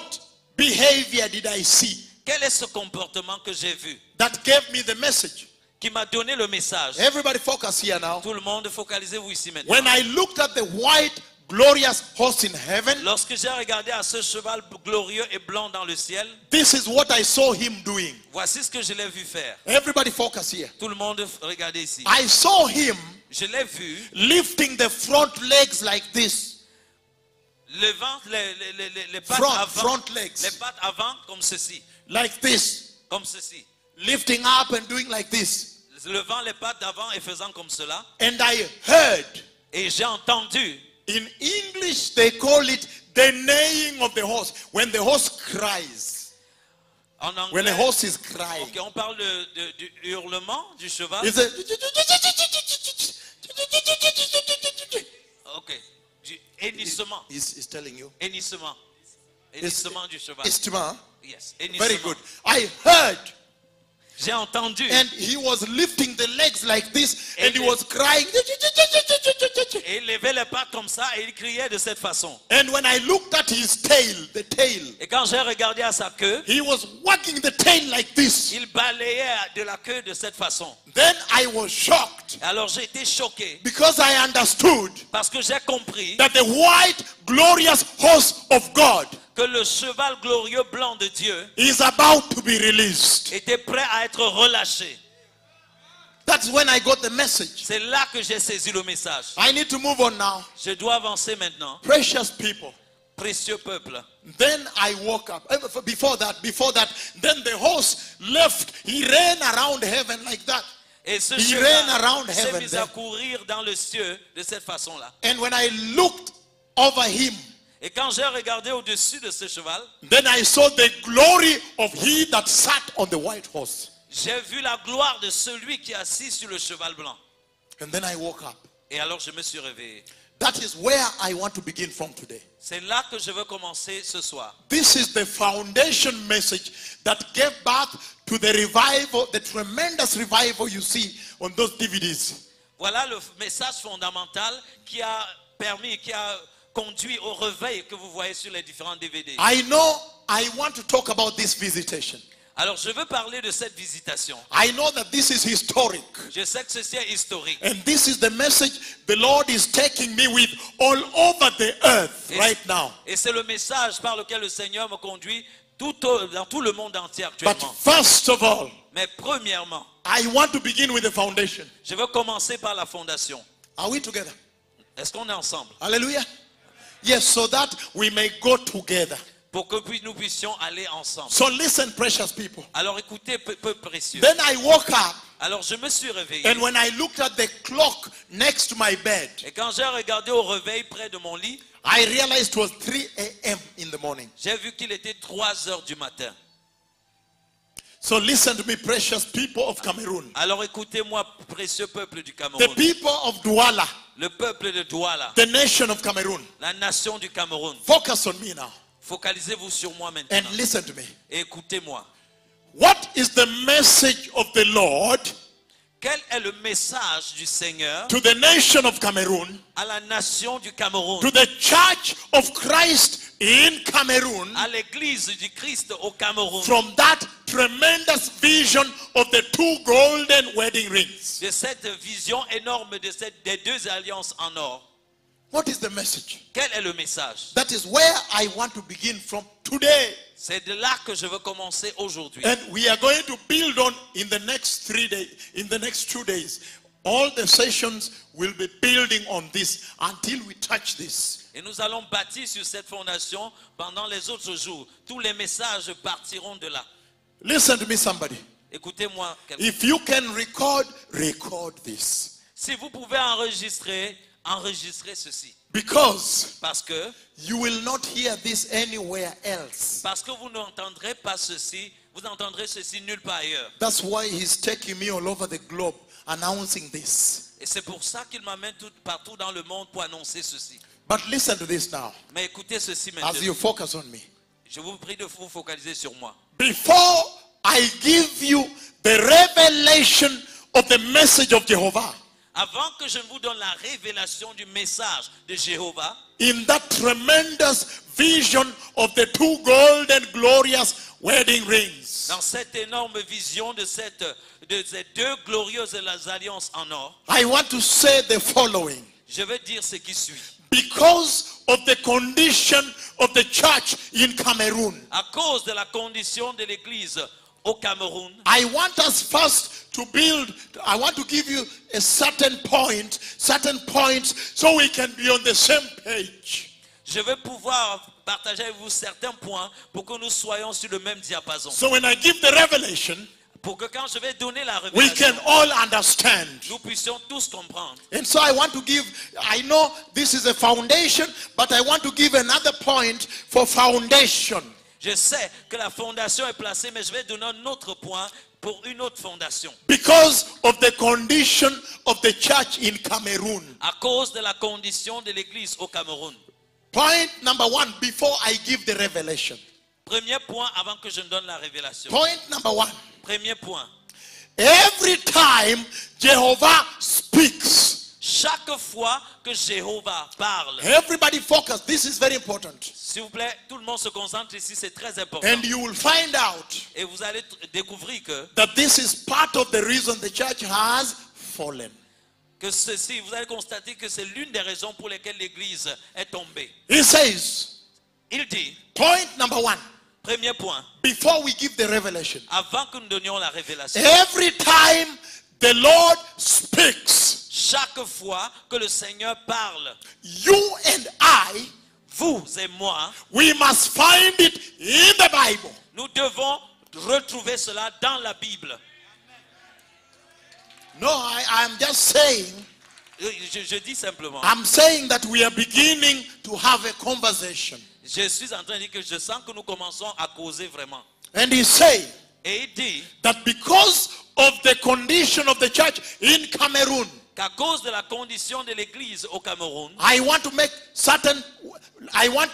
behavior did I see Quel est ce comportement que j'ai vu that gave me the message? qui m'a donné le message? Everybody focus here now. Tout le monde, focalisez-vous ici maintenant. When I looked at the white, glorious horse in heaven, Lorsque j'ai regardé à ce cheval glorieux et blanc dans le ciel, this is what I saw him doing. voici ce que je l'ai vu faire. Everybody focus here. Tout le monde, regardez ici. I saw him Je l'ai vu lifting the front legs like this. levant les pattes Front avant, legs. les pattes avant comme ceci, Like this. comme ceci. Lifting up and doing like this. Levant les pattes d'avant et faisant comme cela. And I heard, Et j'ai entendu, in English they call it the neighing of the horse. When the horse cries. en When a anglais, horse is crying. ok, on parle du hurlement du cheval. It's a Ok, du hennissement. He's telling you. Hennissement. Hennissement du cheval. Estima. Yes, Very hennissement. good. I heard. J'ai entendu. And he was lifting the legs like this. And he And- was crying. Et il levait les pattes comme ça et il criait de cette façon. And when I looked at his tail, the tail, Et quand j'ai regardé à sa queue, he was wagging the tail like this. il balayait de la queue de cette façon. Then I was shocked Alors j'ai été choqué because I understood parce que j'ai compris that the white, glorious horse of God que le cheval glorieux blanc de Dieu is about to be released. était prêt à être relâché. That's when I got the message. C'est là que j'ai saisi le message. I need to move on now. Je dois avancer maintenant. Precious people. Précieux peuple. Then I woke up. Before that, then the horse left. He ran around heaven like that. Et ce He ran around cheval s'est heaven mis à then. courir dans le ciel de cette façon-là. And when I looked over him, Et quand j'ai regardé au-dessus de ce cheval, then I saw the glory of he that sat on the white horse. j'ai vu la gloire de celui qui est assis sur le cheval blanc. And then I woke up. Et alors je me suis réveillé. That is where I want to begin from today. C'est là que je veux commencer ce soir. This is the foundation message that gave birth to the revival, the tremendous revival you see on those DVDs. Voilà le message fondamental qui a permis, qui a conduit au réveil que vous voyez sur les différents DVD. I know I want to talk about this visitation. Alors je veux parler de cette visitation. I know that this is historic. Je sais que ceci est historique. And this is the message the Lord is taking me with all over the earth right now. Et c'est le message par lequel le Seigneur me conduit dans tout le monde entier But actuellement. first of all, Mais premièrement, I want to begin with the foundation. je veux commencer par la fondation. Are we together? Est-ce qu'on est ensemble? Hallelujah. Yes, so that we may go together. Pour que nous puissions aller ensemble. So listen, precious people. Alors écoutez, peu précieux. Then I woke up, Alors je me suis réveillé. and when I looked at the clock next to my bed, Et quand j'ai regardé au réveil près de mon lit, I realized it was 3 a.m. in the morning. j'ai vu qu'il était 3 heures du matin. So listen to me, precious people of Cameroon. Alors écoutez-moi, précieux peuple du The Cameroun. people of Douala, Le peuple de Douala, the nation of Cameroon. la nation du Cameroun. Focus on me now Focalisez-vous sur moi and maintenant. listen to me. Et écoutez-moi. What is the message of the Lord Quel est le message du Seigneur to the nation of Cameroon, à la nation du Cameroun, to the church of Christ in Cameroon, à l'église du Christ au Cameroun, from that tremendous vision of the 2 golden wedding rings? de cette vision énorme des 2 alliances en or? What is the message? Quel est le message? That is where I want to begin from today. C'est de là que je veux commencer aujourd'hui. And we are going to build on in the next 3 days, in the next 2 days. All the sessions will be building on this until we touch this. Et nous allons bâtir sur cette fondation pendant les autres jours. Tous les messages partiront de là. Listen to me, somebody. Écoutez-moi. If you can record this. Si vous pouvez enregistrer ceci. Because Parce que you will not hear this anywhere else. vous n'entendrez pas ceci, vous entendrez ceci nulle part ailleurs. That's why he's taking me all over the globe announcing this. Et c'est pour ça qu'il m'amène partout dans le monde pour annoncer ceci. But listen to this now Mais écoutez ceci as maintenant. you focus on me. Je vous prie de vous focaliser sur moi. Before I give you the revelation of the message of Jehovah, Avant que je ne vous donne la révélation du message de Jéhovah, in that tremendous vision of the 2 golden glorious wedding rings, dans cette énorme vision de ces 2 glorieuses alliances en or, I want to say the following. je veux dire ce qui suit. Because of the condition of the church in Cameroon, À cause de la condition de l'église au Cameroun, I want us first to build, I want to give you a certain points, so we can be on the same page. je veux pouvoir partager avec vous certains points pour que nous soyons sur le même diapason. So when I give the revelation, Pour que quand je vais donner la we révélation, can all understand. nous puissions tous comprendre. And so I want to give, I know this is a foundation, but I want to give another point for foundation. Je sais que la fondation est placée, mais je vais donner un autre point pour une autre fondation. Because of the condition of the church in Cameroon. À cause de la condition de l'église au Cameroun. Point number 1, before I give the revelation. Premier point avant que je ne donne la révélation. Point number 1. Premier point. Every time Jehovah speaks, Chaque fois que Jéhovah parle, everybody focus. This is very important. s'il vous plaît, tout le monde se concentre ici, c'est très important. And you will find out Et vous allez découvrir that this is part of the reason the church has fallen. que ceci, vous allez constater que c'est l'une des raisons pour lesquelles l'église est tombée. He says, Il dit, point number 1, premier point, before we give the revelation. avant que nous donnions la révélation, Every time the Lord speaks, chaque fois que le Seigneur parle, you and I, vous et moi, we must find it in the Bible. nous devons retrouver cela dans la Bible. No, I'm just saying, Je dis simplement, I'm saying that we are beginning to have a conversation. je suis en train de dire que je sens que nous commençons à causer vraiment. And he's saying Et il dit that because of the condition of the church in Cameroon, qu'à cause de la condition de l'église au Cameroun, I want to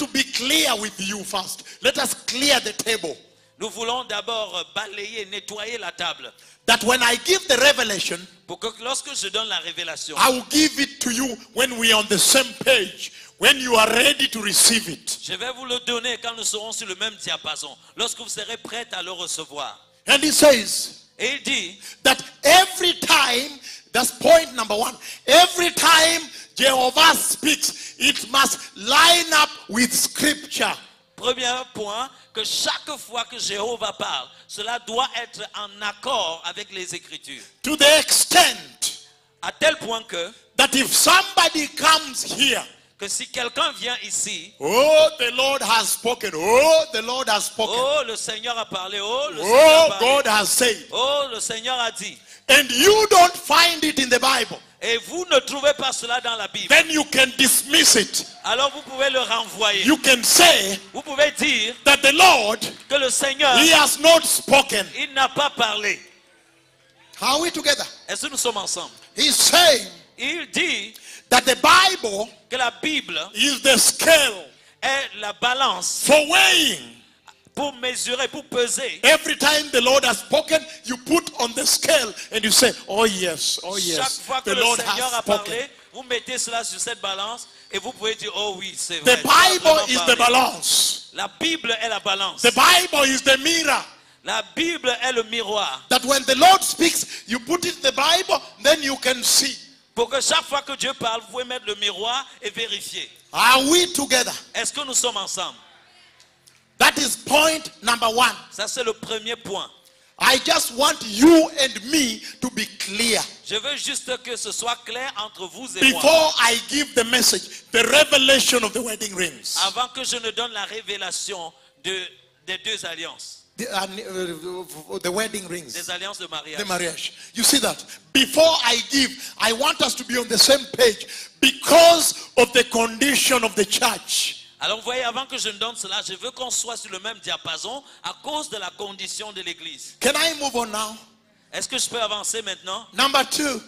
be clear with you first. Let us clear the table. nous voulons d'abord balayer, nettoyer la table. That when I give the revelation, Pour que lorsque je donne la révélation, I will give it to you when we are on the same page, when you are ready to receive it. je vais vous le donner quand nous serons sur le même diapason, lorsque vous serez prêts à le recevoir. And he says Et il dit, that every time, that's point number one, every time Jehovah speaks, it must line up with scripture. premier point, que chaque fois que Jéhovah parle, cela doit être en accord avec les Écritures. To the extent À tel point que if somebody comes here, si quelqu'un vient ici, oh, the Lord has spoken, oh, the Lord has spoken, oh, le Seigneur a parlé, oh, le Seigneur a oh, parlé, God has said, oh, le Seigneur a dit, and you don't find it in the Bible, et vous ne trouvez pas cela dans la Bible, then you can dismiss it. alors vous pouvez le renvoyer. You can say Vous pouvez dire that the Lord, que le Seigneur, He has not spoken. il n'a pas parlé. Are we together? Est-ce que nous sommes ensemble? He's saying Il dit that the Bible que la Bible is the scale est la balance for weighing. pour mesurer, pour peser. Every time the Lord has spoken, you put on the scale and you say, oh yes, Chaque fois que the le Lord Seigneur has a spoken. parlé, vous mettez cela sur cette balance et vous pouvez dire, oh oui, c'est The vrai. Dieu a Bible vraiment is parlé. the balance. La Bible est la balance. The Bible is the mirror. La Bible est le miroir. That when the Lord speaks, you put it in the Bible, then you can see. Pour que chaque fois que Dieu parle, vous pouvez mettre le miroir et vérifier. Are we together? Est-ce que nous sommes ensemble? That is point number one. Ça, c'est le premier point. I just want you and me to be clear. Je veux juste que ce soit clair entre vous et moi. Before I give the message, the revelation of the wedding rings. Avant que je ne donne la révélation des deux alliances. The wedding rings. Des alliances de mariage. The marriage. You see that? Before I give, I want us to be on the same page because of the condition of the church. Alors vous voyez, avant que je ne donne cela, je veux qu'on soit sur le même diapason à cause de la condition de l'église. Can I move on now? Est-ce que je peux avancer maintenant? Number two,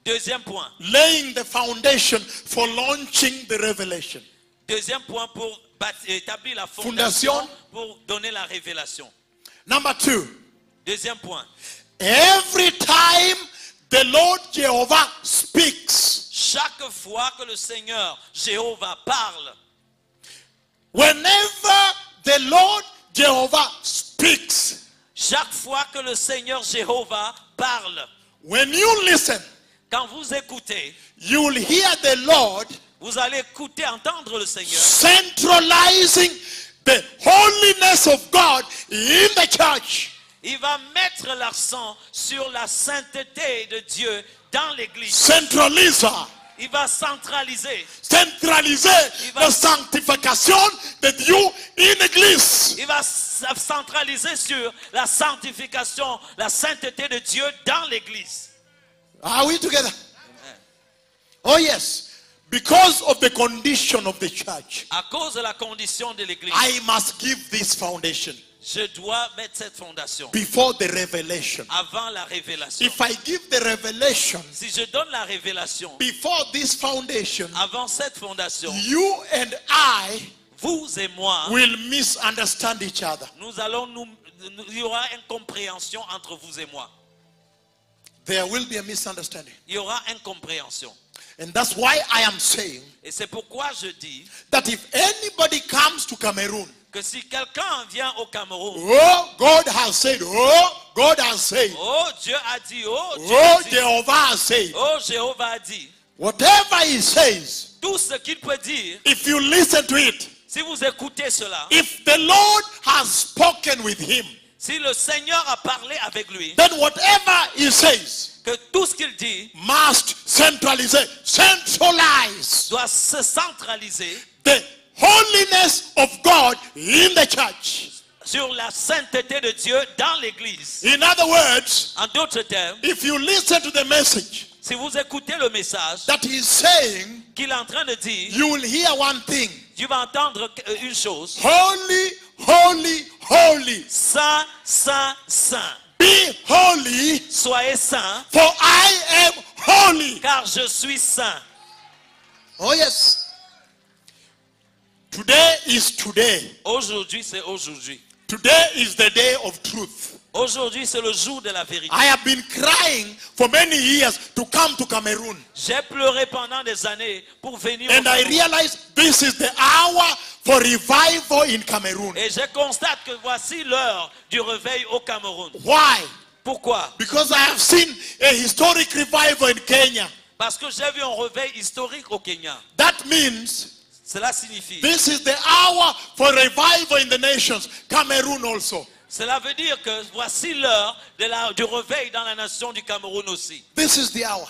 Deuxième point. laying the foundation for launching the revelation. Deuxième point pour établir la fondation pour donner la révélation. Number two, Deuxième point. every time the Lord Jehovah speaks, Chaque fois que le Seigneur Jéhovah parle, whenever the Lord Jehovah speaks, chaque fois que le Seigneur Jéhovah parle, when you listen, quand vous écoutez, you will hear the Lord vous allez écouter, entendre le Seigneur centralizing the holiness of God in the church. Il va mettre l'accent sur la sainteté de Dieu dans l'église. Centraliser. Il va centraliser. Centraliser the sanctification de Dieu in l'église. Il va centraliser sur la sanctification, la sainteté de Dieu dans l'église. Are we together? Oh yes. Because of the condition of the church, À cause de la condition de l'église, I must give this foundation je dois mettre cette fondation before the revelation. avant la révélation. If I give the revelation Si je donne la révélation before this foundation, avant cette fondation, you and I vous et moi, will misunderstand each other. il y aura incompréhension entre vous et moi. There will be a misunderstanding. Il y aura incompréhension. And that's why I am saying Et c'est pourquoi je dis that if anybody comes to Cameroon, que si quelqu'un vient au Cameroun, oh, God has said, oh, God has said, oh Dieu a dit, oh Dieu oh, a dit, Jehovah has said, oh Jéhovah a dit, whatever he says, tout ce qu'il peut dire, if you listen to it, si vous écoutez cela, if the Lord has spoken with him, si le Seigneur a parlé avec lui, then whatever he says que tout ce qu'il dit must centralize doit se centraliser the holiness of God in the church. sur la sainteté de Dieu dans l'église. In other words, En d'autres termes, if you listen to the message si vous écoutez le message that he's saying, qu'il est en train de dire, you will hear one thing. tu vas entendre une chose: Holy, holy, holy. Saint, Saint, Saint. Be holy, Soyez saints, for I am holy. car je suis saint. Oh yes. Today is today. Aujourd'hui, c'est aujourd'hui. Today is the day of truth. Aujourd'hui, c'est le jour de la vérité. I have been crying for many years to come to Cameroon. J'ai pleuré pendant des années pour venir au And I Cameroun. realized this is the hour for revival in Cameroon. Et je constate que voici l'heure du réveil au Cameroun. Why? Pourquoi? Because I have seen a historic revival in Kenya. Parce que j'ai vu un réveil historique au Kenya. That means Cela signifie, this is the hour for revival in the nations. Cameroon also. cela veut dire que voici l'heure du réveil dans la nation du Cameroun aussi. This is the hour.